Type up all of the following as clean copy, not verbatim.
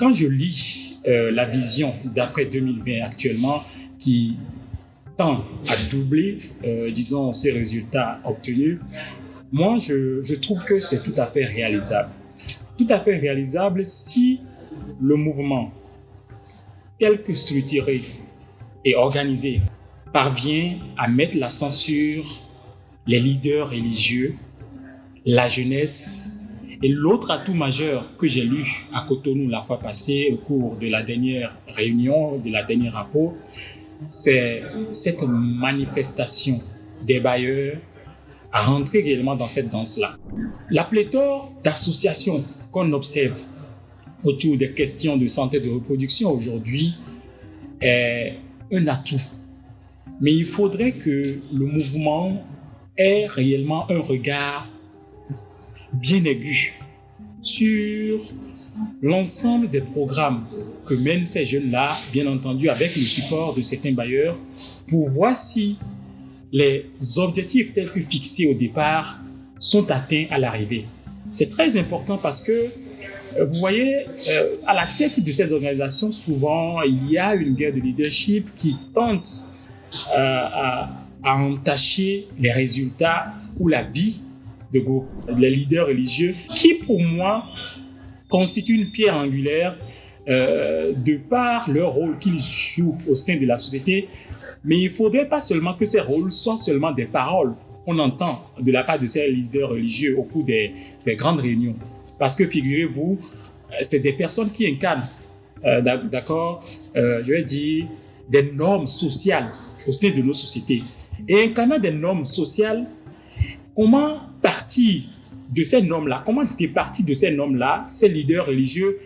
quand je lis la vision d'après 2020 actuellement, qui tend à doubler, disons, ces résultats obtenus, moi, je trouve que c'est tout à fait réalisable. Tout à fait réalisable si le mouvement, tel que structuré et organisé, parvient à mettre l'accent sur les leaders religieux, la jeunesse et l'autre atout majeur que j'ai lu à Cotonou la fois passée au cours de la dernière réunion, de la dernière rapport, c'est cette manifestation des bailleurs à rentrer réellement dans cette danse-là. La pléthore d'associations qu'on observe autour des questions de santé et de reproduction aujourd'hui est un atout. Mais il faudrait que le mouvement ait réellement un regard bien aigu sur l'ensemble des programmes que mènent ces jeunes-là, bien entendu avec le support de certains bailleurs, pour voir si les objectifs tels que fixés au départ sont atteints à l'arrivée. C'est très important parce que, vous voyez, à la tête de ces organisations, souvent, il y a une guerre de leadership qui tente à entacher les résultats ou la vie de les leaders religieux qui, pour moi, constituent une pierre angulaire de par leur rôle qu'ils jouent au sein de la société. Mais il ne faudrait pas seulement que ces rôles soient seulement des paroles qu'on entend de la part de ces leaders religieux au cours des grandes réunions. Parce que figurez-vous, c'est des personnes qui incarnent, je vais dire, des normes sociales au sein de nos sociétés. Et incarnant des normes sociales, comment partir de ces normes-là, comment départir de ces normes-là, ces leaders religieux,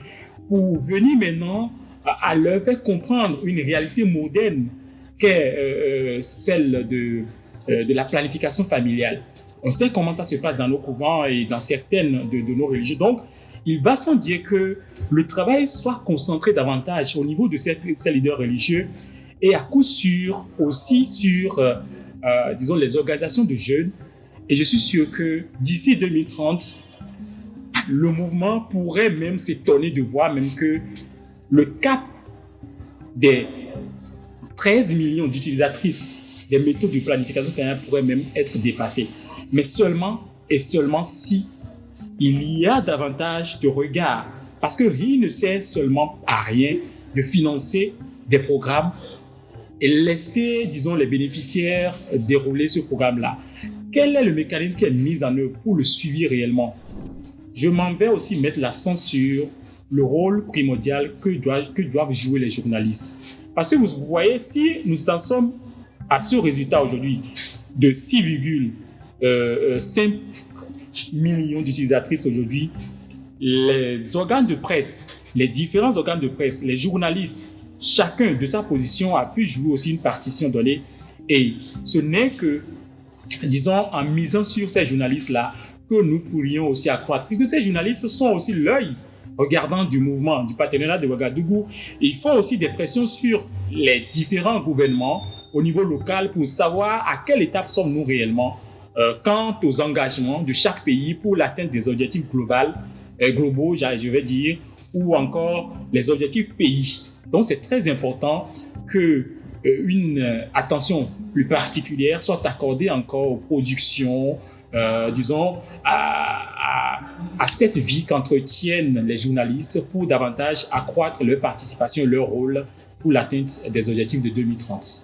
pour venir maintenant à leur faire comprendre une réalité moderne qu'est celle de la planification familiale. On sait comment ça se passe dans nos couvents et dans certaines de nos religions. Donc, il va sans dire que le travail soit concentré davantage au niveau de ces leaders religieux et à coup sûr aussi sur, disons, les organisations de jeunes. Et je suis sûr que d'ici 2030, le mouvement pourrait même s'étonner de voir même que le cap des 13 millions d'utilisatrices des méthodes de planification familiale pourrait même être dépassé. Mais seulement et seulement si il y a davantage de regard. Parce que rien ne sert seulement à rien de financer des programmes et laisser, disons, les bénéficiaires dérouler ce programme-là. Quel est le mécanisme qui est mis en œuvre pour le suivi réellement? Je m'en vais aussi mettre l'accent sur le rôle primordial que doivent jouer les journalistes. Parce que vous voyez, si nous en sommes à ce résultat aujourd'hui de 6,5 millions d'utilisatrices aujourd'hui, les organes de presse, les différents organes de presse, les journalistes, chacun de sa position a pu jouer aussi une partition donnée. Et ce n'est que, disons, en misant sur ces journalistes-là que nous pourrions aussi accroître. Puisque ces journalistes sont aussi l'œil regardant du mouvement, du partenariat de Ouagadougou. Ils font aussi des pressions sur les différents gouvernements au niveau local pour savoir à quelle étape sommes-nous réellement quant aux engagements de chaque pays pour l'atteinte des objectifs globaux, je vais dire, ou encore les objectifs pays. Donc, c'est très important que une attention plus particulière soit accordée encore aux productions, disons, à cette vie qu'entretiennent les journalistes pour davantage accroître leur participation et leur rôle pour l'atteinte des objectifs de 2030.